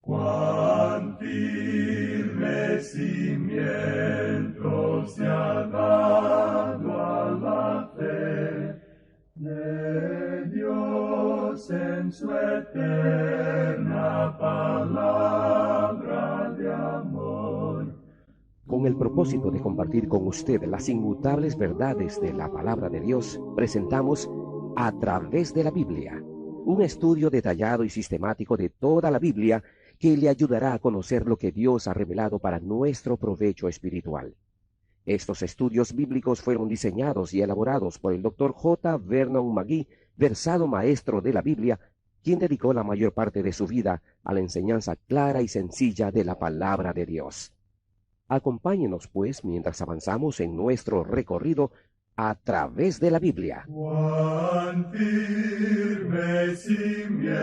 Cuán firme cimiento se ha dado a la fe de Dios en su eterna palabra de amor. Con el propósito de compartir con usted las inmutables verdades de la palabra de Dios, presentamos A través de la Biblia, un estudio detallado y sistemático de toda la Biblia que le ayudará a conocer lo que Dios ha revelado para nuestro provecho espiritual. Estos estudios bíblicos fueron diseñados y elaborados por el Dr. J. Vernon McGee, versado maestro de la Biblia, quien dedicó la mayor parte de su vida a la enseñanza clara y sencilla de la palabra de Dios. Acompáñenos, pues, mientras avanzamos en nuestro recorrido a través de la Biblia. Cuán firme cimiento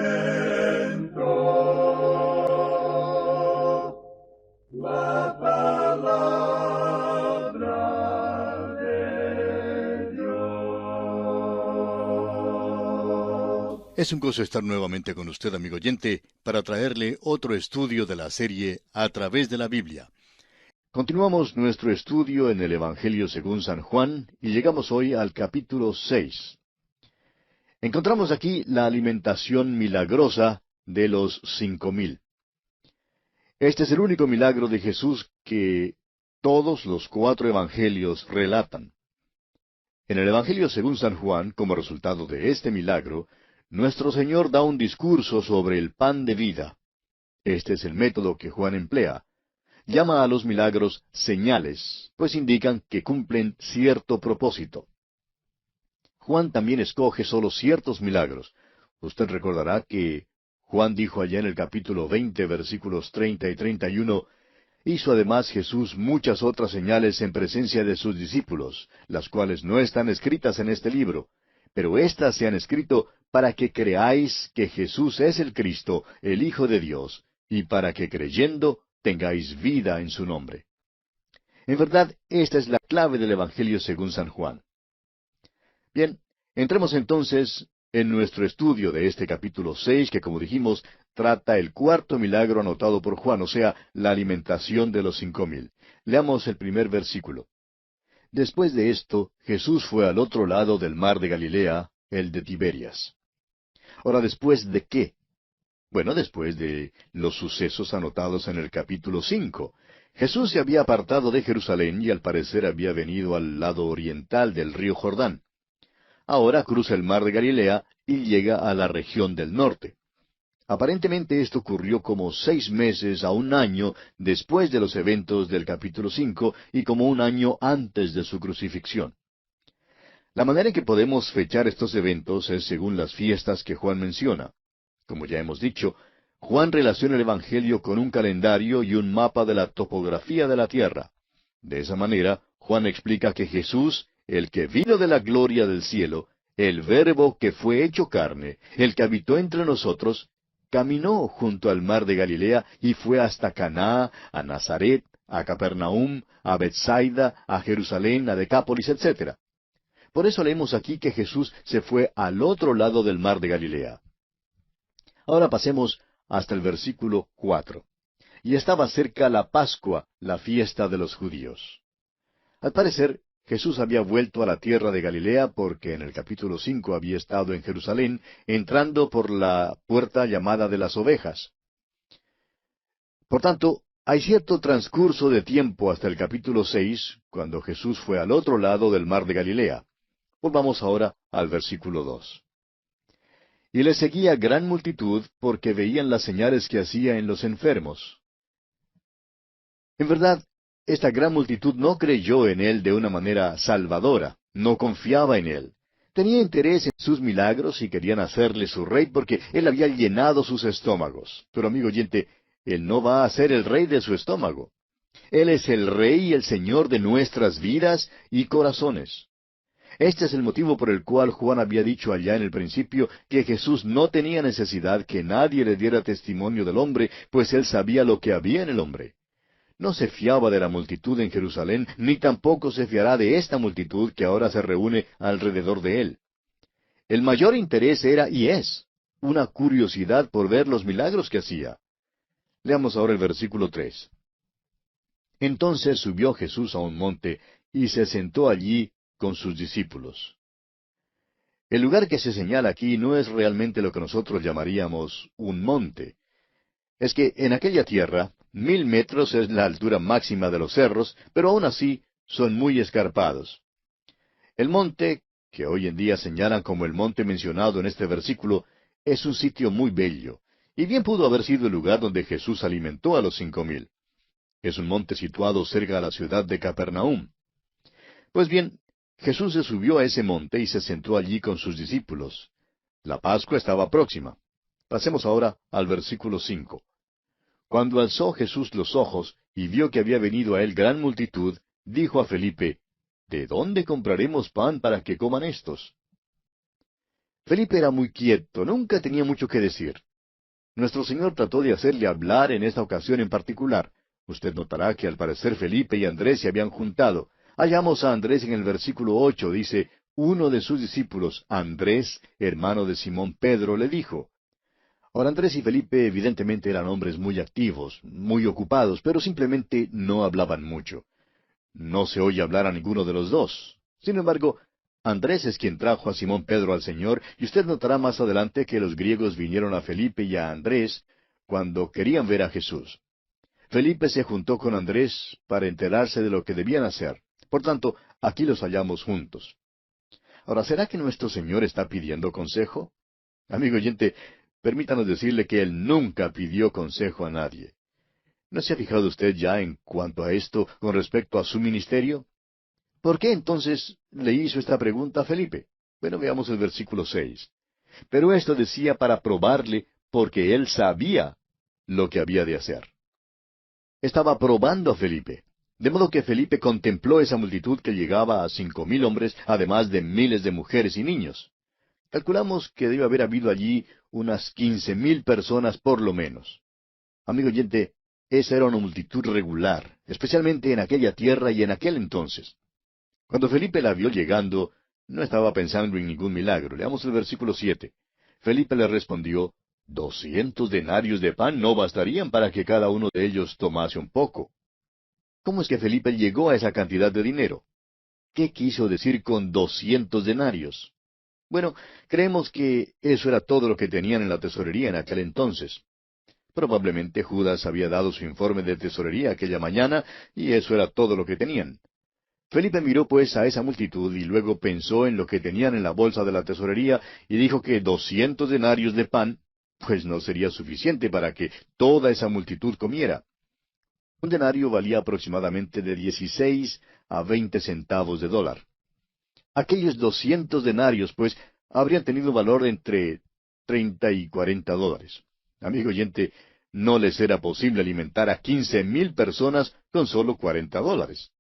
la palabra de Dios. Es un gozo estar nuevamente con usted, amigo oyente, para traerle otro estudio de la serie A través de la Biblia. Continuamos nuestro estudio en el Evangelio según San Juan y llegamos hoy al capítulo 6. Encontramos aquí la alimentación milagrosa de los 5,000. Este es el único milagro de Jesús que todos los 4 evangelios relatan. En el Evangelio según San Juan, como resultado de este milagro, nuestro Señor da un discurso sobre el pan de vida. Este es el método que Juan emplea. Llama a los milagros señales, pues indican que cumplen cierto propósito. Juan también escoge solo ciertos milagros. Usted recordará que Juan dijo allá en el capítulo 20, versículos 30 y 31, hizo además Jesús muchas otras señales en presencia de sus discípulos, las cuales no están escritas en este libro, pero éstas se han escrito para que creáis que Jesús es el Cristo, el Hijo de Dios, y para que creyendo tengáis vida en su nombre. En verdad, esta es la clave del Evangelio según San Juan. Bien, entremos entonces en nuestro estudio de este capítulo 6, que como dijimos, trata el 4º milagro anotado por Juan, o sea, la alimentación de los 5,000. Leamos el primer versículo. Después de esto, Jesús fue al otro lado del mar de Galilea, el de Tiberias. Ahora, ¿después de qué? Bueno, después de los sucesos anotados en el capítulo 5. Jesús se había apartado de Jerusalén y al parecer había venido al lado oriental del río Jordán. Ahora cruza el mar de Galilea y llega a la región del norte. Aparentemente esto ocurrió como 6 meses a 1 año después de los eventos del capítulo 5 y como 1 año antes de su crucifixión. La manera en que podemos fechar estos eventos es según las fiestas que Juan menciona. Como ya hemos dicho, Juan relaciona el Evangelio con un calendario y un mapa de la topografía de la tierra. De esa manera, Juan explica que Jesús, el que vino de la gloria del cielo, el Verbo que fue hecho carne, el que habitó entre nosotros, caminó junto al mar de Galilea y fue hasta Caná, a Nazaret, a Capernaum, a Bethsaida, a Jerusalén, a Decápolis, etc. Por eso leemos aquí que Jesús se fue al otro lado del mar de Galilea. Ahora pasemos hasta el versículo 4. Y estaba cerca la Pascua, la fiesta de los judíos. Al parecer, Jesús había vuelto a la tierra de Galilea porque en el capítulo 5 había estado en Jerusalén, entrando por la puerta llamada de las ovejas. Por tanto, hay cierto transcurso de tiempo hasta el capítulo 6, cuando Jesús fue al otro lado del mar de Galilea. Volvamos ahora al versículo 2. Y le seguía gran multitud porque veían las señales que hacía en los enfermos. En verdad, esta gran multitud no creyó en él de una manera salvadora, no confiaba en él. Tenía interés en sus milagros y querían hacerle su rey porque él había llenado sus estómagos. Pero amigo oyente, él no va a ser el rey de su estómago. Él es el rey y el señor de nuestras vidas y corazones. Este es el motivo por el cual Juan había dicho allá en el principio que Jesús no tenía necesidad que nadie le diera testimonio del hombre, pues él sabía lo que había en el hombre. No se fiaba de la multitud en Jerusalén, ni tampoco se fiará de esta multitud que ahora se reúne alrededor de él. El mayor interés era y es una curiosidad por ver los milagros que hacía. Leamos ahora el versículo 3. Entonces subió Jesús a un monte y se sentó allí con sus discípulos. El lugar que se señala aquí no es realmente lo que nosotros llamaríamos un monte. Es que en aquella tierra, 1000 metros es la altura máxima de los cerros, pero aún así son muy escarpados. El monte, que hoy en día señalan como el monte mencionado en este versículo, es un sitio muy bello, y bien pudo haber sido el lugar donde Jesús alimentó a los 5000. Es un monte situado cerca de la ciudad de Capernaum. Pues bien, Jesús se subió a ese monte y se sentó allí con sus discípulos. La Pascua estaba próxima. Pasemos ahora al versículo 5. Cuando alzó Jesús los ojos y vio que había venido a él gran multitud, dijo a Felipe, ¿de dónde compraremos pan para que coman estos? Felipe era muy quieto, nunca tenía mucho que decir. Nuestro Señor trató de hacerle hablar en esta ocasión en particular. Usted notará que al parecer Felipe y Andrés se habían juntado. Hallamos a Andrés en el versículo 8, dice, uno de sus discípulos, Andrés, hermano de Simón Pedro, le dijo. Ahora Andrés y Felipe evidentemente eran hombres muy activos, muy ocupados, pero simplemente no hablaban mucho. No se oye hablar a ninguno de los dos. Sin embargo, Andrés es quien trajo a Simón Pedro al Señor, y usted notará más adelante que los griegos vinieron a Felipe y a Andrés cuando querían ver a Jesús. Felipe se juntó con Andrés para enterarse de lo que debían hacer. Por tanto, aquí los hallamos juntos. Ahora, ¿será que nuestro Señor está pidiendo consejo? Amigo oyente, permítanos decirle que Él nunca pidió consejo a nadie. ¿No se ha fijado usted ya en cuanto a esto con respecto a su ministerio? ¿Por qué entonces le hizo esta pregunta a Felipe? Bueno, veamos el versículo 6. Pero esto decía para probarle, porque él sabía lo que había de hacer. Estaba probando a Felipe. De modo que Felipe contempló esa multitud que llegaba a 5000 hombres, además de miles de mujeres y niños. Calculamos que debe haber habido allí unas 15000 personas por lo menos. Amigo oyente, esa era una multitud regular, especialmente en aquella tierra y en aquel entonces. Cuando Felipe la vio llegando, no estaba pensando en ningún milagro. Leamos el versículo 7. Felipe le respondió, 200 denarios de pan no bastarían para que cada uno de ellos tomase un poco. ¿Cómo es que Felipe llegó a esa cantidad de dinero? ¿Qué quiso decir con 200 denarios? Bueno, creemos que eso era todo lo que tenían en la tesorería en aquel entonces. Probablemente Judas había dado su informe de tesorería aquella mañana, y eso era todo lo que tenían. Felipe miró pues a esa multitud y luego pensó en lo que tenían en la bolsa de la tesorería y dijo que 200 denarios de pan, pues no sería suficiente para que toda esa multitud comiera. Un denario valía aproximadamente de 16 a 20 centavos de dólar. Aquellos 200 denarios, pues, habrían tenido valor entre 30 y 40 dólares. Amigo oyente, no les era posible alimentar a 15,000 personas con solo 40 dólares.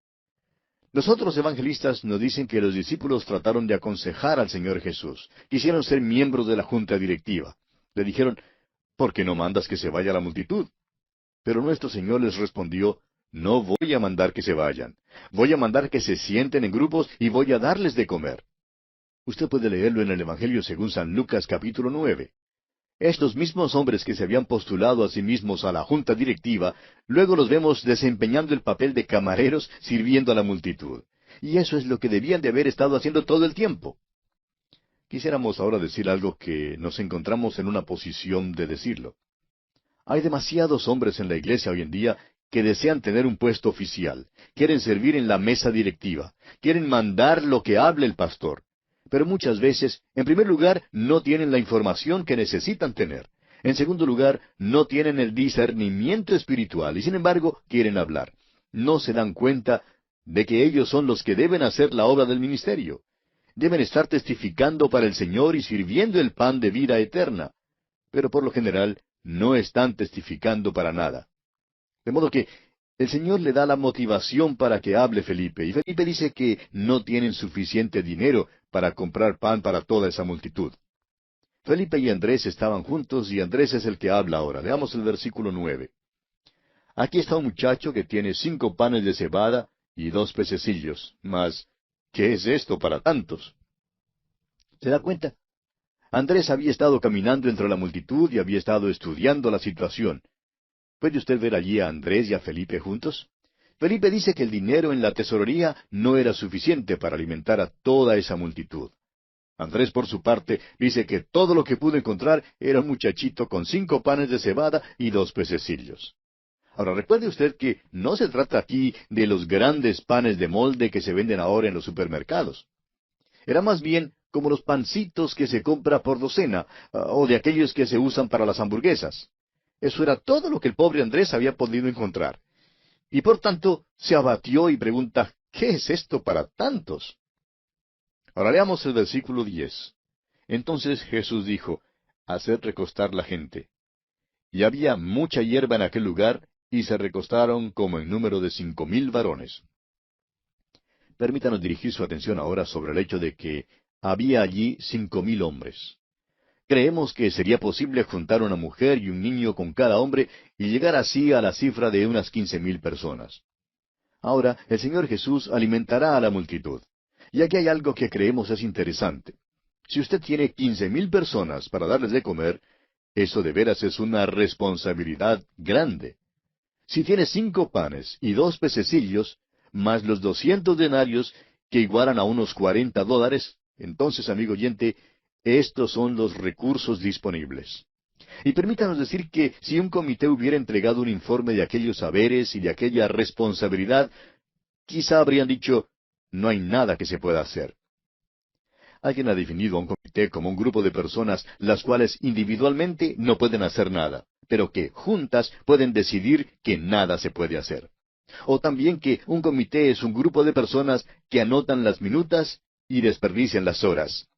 Los otros evangelistas nos dicen que los discípulos trataron de aconsejar al Señor Jesús. Quisieron ser miembros de la junta directiva. Le dijeron, ¿por qué no mandas que se vaya la multitud? Pero nuestro Señor les respondió, no voy a mandar que se vayan. Voy a mandar que se sienten en grupos y voy a darles de comer. Usted puede leerlo en el Evangelio según San Lucas capítulo 9. Estos mismos hombres que se habían postulado a sí mismos a la junta directiva, luego los vemos desempeñando el papel de camareros sirviendo a la multitud. Y eso es lo que debían de haber estado haciendo todo el tiempo. Quisiéramos ahora decir algo que nos encontramos en una posición de decirlo. Hay demasiados hombres en la iglesia hoy en día que desean tener un puesto oficial, quieren servir en la mesa directiva, quieren mandar lo que hable el pastor. Pero muchas veces, en primer lugar, no tienen la información que necesitan tener. En segundo lugar, no tienen el discernimiento espiritual y sin embargo quieren hablar. No se dan cuenta de que ellos son los que deben hacer la obra del ministerio. Deben estar testificando para el Señor y sirviendo el pan de vida eterna. Pero por lo general, no están testificando para nada. De modo que el Señor le da la motivación para que hable Felipe, y Felipe dice que no tienen suficiente dinero para comprar pan para toda esa multitud. Felipe y Andrés estaban juntos, y Andrés es el que habla ahora. Leamos el versículo 9. Aquí está un muchacho que tiene 5 panes de cebada y 2 pececillos. Mas, ¿qué es esto para tantos? ¿Se da cuenta? Andrés había estado caminando entre la multitud y había estado estudiando la situación. ¿Puede usted ver allí a Andrés y a Felipe juntos? Felipe dice que el dinero en la tesorería no era suficiente para alimentar a toda esa multitud. Andrés, por su parte, dice que todo lo que pudo encontrar era un muchachito con 5 panes de cebada y 2 pececillos. Ahora, recuerde usted que no se trata aquí de los grandes panes de molde que se venden ahora en los supermercados. Era más bien como los pancitos que se compra por docena, o de aquellos que se usan para las hamburguesas. Eso era todo lo que el pobre Andrés había podido encontrar. Y por tanto se abatió y pregunta, ¿qué es esto para tantos? Ahora leamos el versículo 10. Entonces Jesús dijo, haced recostar la gente. Y había mucha hierba en aquel lugar, y se recostaron como en número de 5,000 varones. Permítanos dirigir su atención ahora sobre el hecho de que había allí 5,000 hombres. Creemos que sería posible juntar una mujer y un niño con cada hombre y llegar así a la cifra de unas 15,000 personas. Ahora, el Señor Jesús alimentará a la multitud. Y aquí hay algo que creemos es interesante. Si usted tiene 15,000 personas para darles de comer, eso de veras es una responsabilidad grande. Si tiene 5 panes y 2 pececillos, más los 200 denarios, que igualan a unos $40, entonces, amigo oyente, estos son los recursos disponibles. Y permítanos decir que si un comité hubiera entregado un informe de aquellos saberes y de aquella responsabilidad, quizá habrían dicho, no hay nada que se pueda hacer. Alguien ha definido a un comité como un grupo de personas las cuales individualmente no pueden hacer nada, pero que juntas pueden decidir que nada se puede hacer. O también que un comité es un grupo de personas que anotan las minutas y desperdician las horas.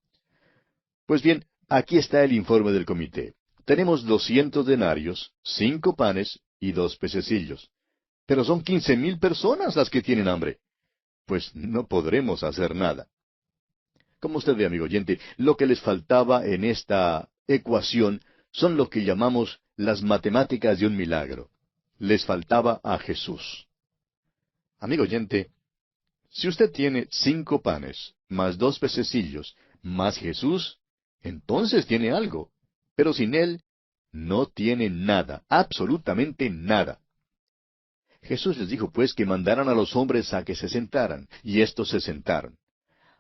Pues bien, aquí está el informe del comité. Tenemos 200 denarios, 5 panes y 2 pececillos. Pero son 15,000 personas las que tienen hambre. Pues no podremos hacer nada. Como usted ve, amigo oyente, lo que les faltaba en esta ecuación son lo que llamamos las matemáticas de un milagro. Les faltaba a Jesús. Amigo oyente, si usted tiene 5 panes, más 2 pececillos, más Jesús, entonces tiene algo. Pero sin Él, no tiene nada, absolutamente nada. Jesús les dijo pues que mandaran a los hombres a que se sentaran, y éstos se sentaron.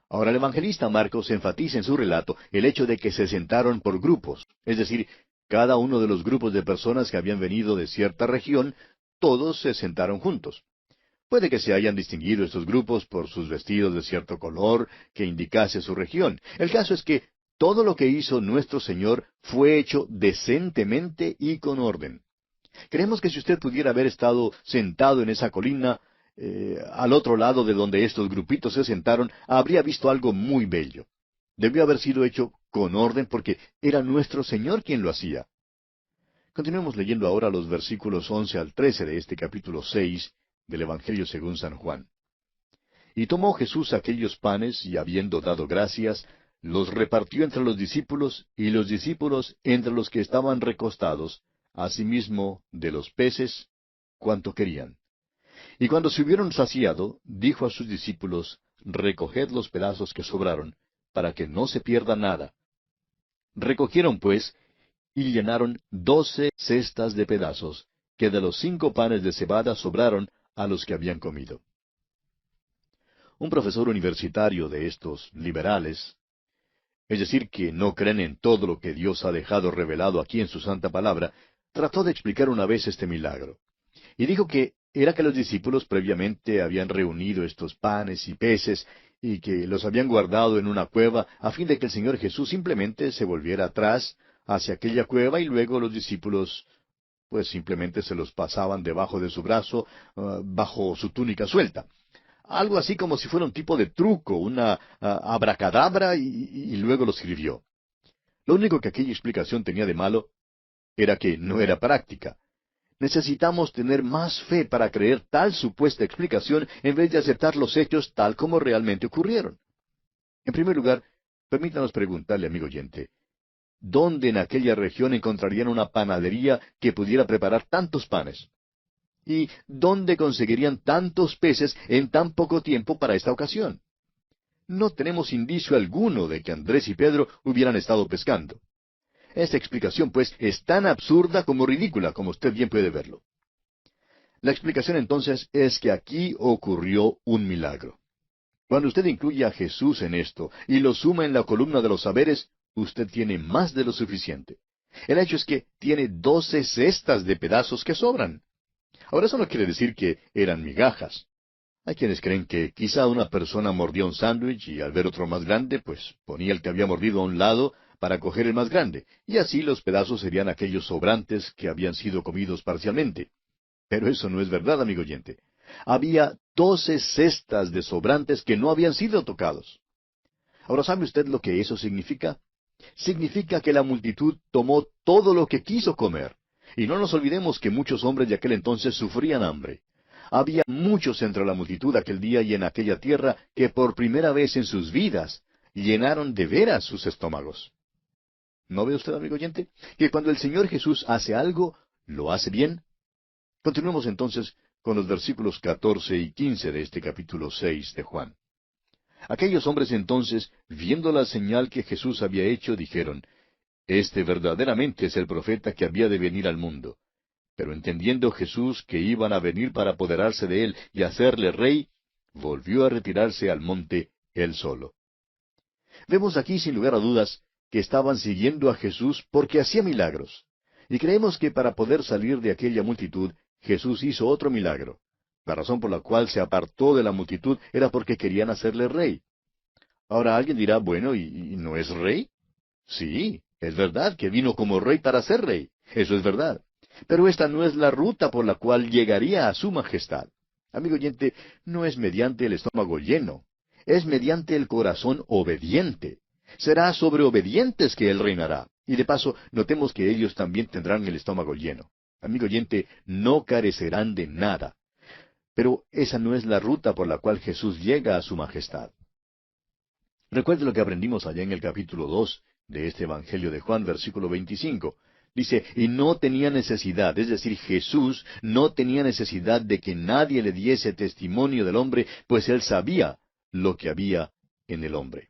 Ahora el evangelista Marcos enfatiza en su relato el hecho de que se sentaron por grupos, es decir, cada uno de los grupos de personas que habían venido de cierta región, todos se sentaron juntos. Puede que se hayan distinguido estos grupos por sus vestidos de cierto color que indicase su región. El caso es que todo lo que hizo nuestro Señor fue hecho decentemente y con orden. Creemos que si usted pudiera haber estado sentado en esa colina, al otro lado de donde estos grupitos se sentaron, habría visto algo muy bello. Debió haber sido hecho con orden porque era nuestro Señor quien lo hacía. Continuemos leyendo ahora los versículos 11 al 13 de este capítulo 6 del Evangelio según San Juan. Y tomó Jesús aquellos panes, y habiendo dado gracias, los repartió entre los discípulos, y los discípulos entre los que estaban recostados, asimismo de los peces, cuanto querían. Y cuando se hubieron saciado, dijo a sus discípulos, recoged los pedazos que sobraron, para que no se pierda nada. Recogieron pues, y llenaron 12 cestas de pedazos, que de los 5 panes de cebada sobraron a los que habían comido. Un profesor universitario de estos liberales, es decir, que no creen en todo lo que Dios ha dejado revelado aquí en su santa palabra, trató de explicar una vez este milagro. Y dijo que era que los discípulos previamente habían reunido estos panes y peces y que los habían guardado en una cueva a fin de que el Señor Jesús simplemente se volviera atrás hacia aquella cueva y luego los discípulos pues simplemente se los pasaban debajo de su brazo, bajo su túnica suelta. Algo así como si fuera un tipo de truco, una abracadabra y luego lo escribió. Lo único que aquella explicación tenía de malo era que no era práctica. Necesitamos tener más fe para creer tal supuesta explicación en vez de aceptar los hechos tal como realmente ocurrieron. En primer lugar, permítanos preguntarle, amigo oyente, ¿dónde en aquella región encontrarían una panadería que pudiera preparar tantos panes? ¿Y dónde conseguirían tantos peces en tan poco tiempo para esta ocasión? No tenemos indicio alguno de que Andrés y Pedro hubieran estado pescando. Esta explicación, pues, es tan absurda como ridícula, como usted bien puede verlo. La explicación entonces es que aquí ocurrió un milagro. Cuando usted incluye a Jesús en esto y lo suma en la columna de los saberes, usted tiene más de lo suficiente. El hecho es que tiene 12 cestas de pedazos que sobran. Ahora eso no quiere decir que eran migajas. Hay quienes creen que quizá una persona mordía un sándwich y al ver otro más grande, pues ponía el que había mordido a un lado para coger el más grande, y así los pedazos serían aquellos sobrantes que habían sido comidos parcialmente. Pero eso no es verdad, amigo oyente. Había 12 cestas de sobrantes que no habían sido tocados. Ahora, ¿sabe usted lo que eso significa? Significa que la multitud tomó todo lo que quiso comer. Y no nos olvidemos que muchos hombres de aquel entonces sufrían hambre. Había muchos entre la multitud aquel día y en aquella tierra que por primera vez en sus vidas llenaron de veras sus estómagos. ¿No ve usted, amigo oyente, que cuando el Señor Jesús hace algo, lo hace bien? Continuemos entonces con los versículos 14 y 15 de este capítulo 6 de Juan. Aquellos hombres entonces, viendo la señal que Jesús había hecho, dijeron, Este verdaderamente es el profeta que había de venir al mundo. Pero entendiendo Jesús que iban a venir para apoderarse de él y hacerle rey, volvió a retirarse al monte él solo. Vemos aquí, sin lugar a dudas, que estaban siguiendo a Jesús porque hacía milagros. Y creemos que para poder salir de aquella multitud, Jesús hizo otro milagro. La razón por la cual se apartó de la multitud era porque querían hacerle rey. Ahora alguien dirá, bueno, ¿y no es rey? Sí, es verdad que vino como rey para ser rey. Eso es verdad. Pero esta no es la ruta por la cual llegaría a su majestad. Amigo oyente, no es mediante el estómago lleno. Es mediante el corazón obediente. Será sobre obedientes que él reinará. Y de paso, notemos que ellos también tendrán el estómago lleno. Amigo oyente, no carecerán de nada. Pero esa no es la ruta por la cual Jesús llega a su majestad. Recuerde lo que aprendimos allá en el capítulo 2 de este Evangelio de Juan, versículo 25. Dice, y no tenía necesidad, es decir, Jesús no tenía necesidad de que nadie le diese testimonio del hombre, pues él sabía lo que había en el hombre.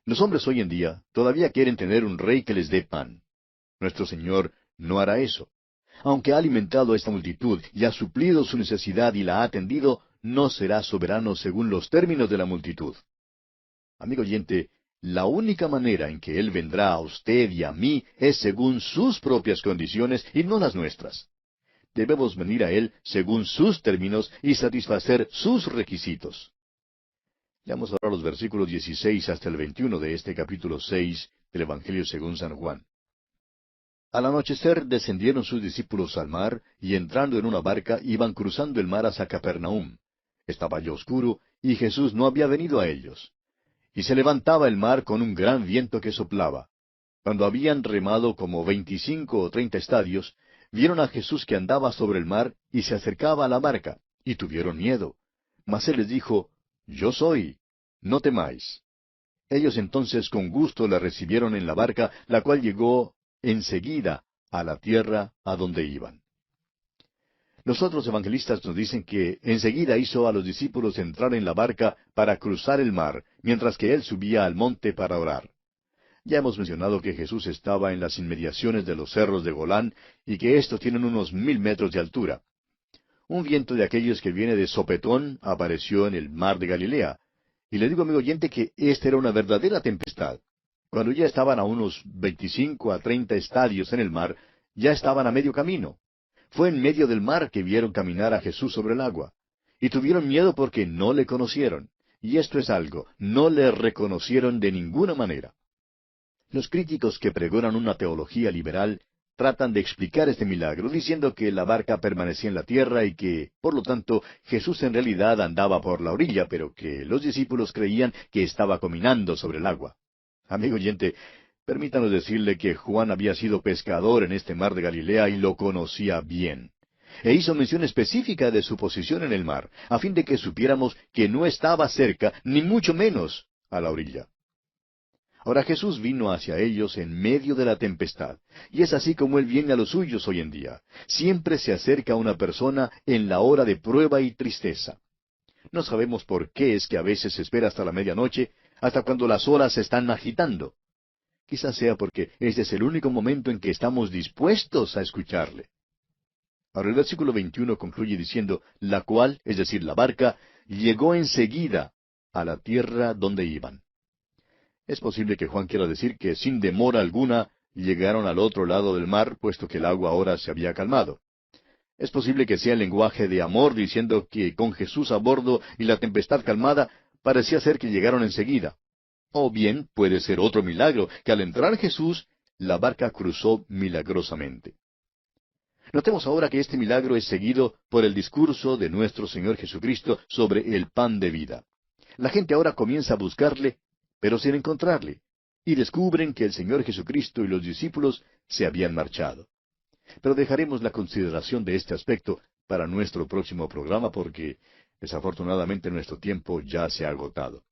Los hombres hoy en día todavía quieren tener un rey que les dé pan. Nuestro Señor no hará eso. Aunque ha alimentado a esta multitud y ha suplido su necesidad y la ha atendido, no será soberano según los términos de la multitud. Amigo oyente, la única manera en que Él vendrá a usted y a mí es según sus propias condiciones y no las nuestras. Debemos venir a Él según sus términos y satisfacer sus requisitos. Leamos ahora los versículos 16 hasta el 21 de este capítulo 6 del Evangelio según San Juan. Al anochecer descendieron sus discípulos al mar, y entrando en una barca iban cruzando el mar hacia Capernaum. Estaba ya oscuro, y Jesús no había venido a ellos. Y se levantaba el mar con un gran viento que soplaba. Cuando habían remado como 25 o 30 estadios, vieron a Jesús que andaba sobre el mar y se acercaba a la barca, y tuvieron miedo. Mas él les dijo, Yo soy, no temáis. Ellos entonces con gusto le recibieron en la barca, la cual llegó enseguida a la tierra a donde iban. Los otros evangelistas nos dicen que enseguida hizo a los discípulos entrar en la barca para cruzar el mar, mientras que él subía al monte para orar. Ya hemos mencionado que Jesús estaba en las inmediaciones de los cerros de Golán y que estos tienen unos 1000 metros de altura. Un viento de aquellos que viene de sopetón apareció en el mar de Galilea. Y le digo, amigo oyente, que esta era una verdadera tempestad. Cuando ya estaban a unos 25 a 30 estadios en el mar, ya estaban a medio camino. Fue en medio del mar que vieron caminar a Jesús sobre el agua. Y tuvieron miedo porque no le conocieron. Y esto es algo, no le reconocieron de ninguna manera. Los críticos que pregonan una teología liberal tratan de explicar este milagro, diciendo que la barca permanecía en la tierra y que, por lo tanto, Jesús en realidad andaba por la orilla, pero que los discípulos creían que estaba caminando sobre el agua. Amigo oyente, permítanos decirle que Juan había sido pescador en este mar de Galilea y lo conocía bien. E hizo mención específica de su posición en el mar, a fin de que supiéramos que no estaba cerca, ni mucho menos a la orilla. Ahora Jesús vino hacia ellos en medio de la tempestad, y es así como Él viene a los suyos hoy en día. Siempre se acerca a una persona en la hora de prueba y tristeza. No sabemos por qué es que a veces se espera hasta la medianoche, hasta cuando las olas se están agitando. Quizás sea porque este es el único momento en que estamos dispuestos a escucharle. Ahora el versículo 21 concluye diciendo, la cual, es decir, la barca, llegó enseguida a la tierra donde iban. Es posible que Juan quiera decir que sin demora alguna llegaron al otro lado del mar, puesto que el agua ahora se había calmado. Es posible que sea el lenguaje de amor diciendo que con Jesús a bordo y la tempestad calmada parecía ser que llegaron enseguida. O bien puede ser otro milagro, que al entrar Jesús, la barca cruzó milagrosamente. Notemos ahora que este milagro es seguido por el discurso de nuestro Señor Jesucristo sobre el pan de vida. La gente ahora comienza a buscarle, pero sin encontrarle, y descubren que el Señor Jesucristo y los discípulos se habían marchado. Pero dejaremos la consideración de este aspecto para nuestro próximo programa porque, desafortunadamente, nuestro tiempo ya se ha agotado.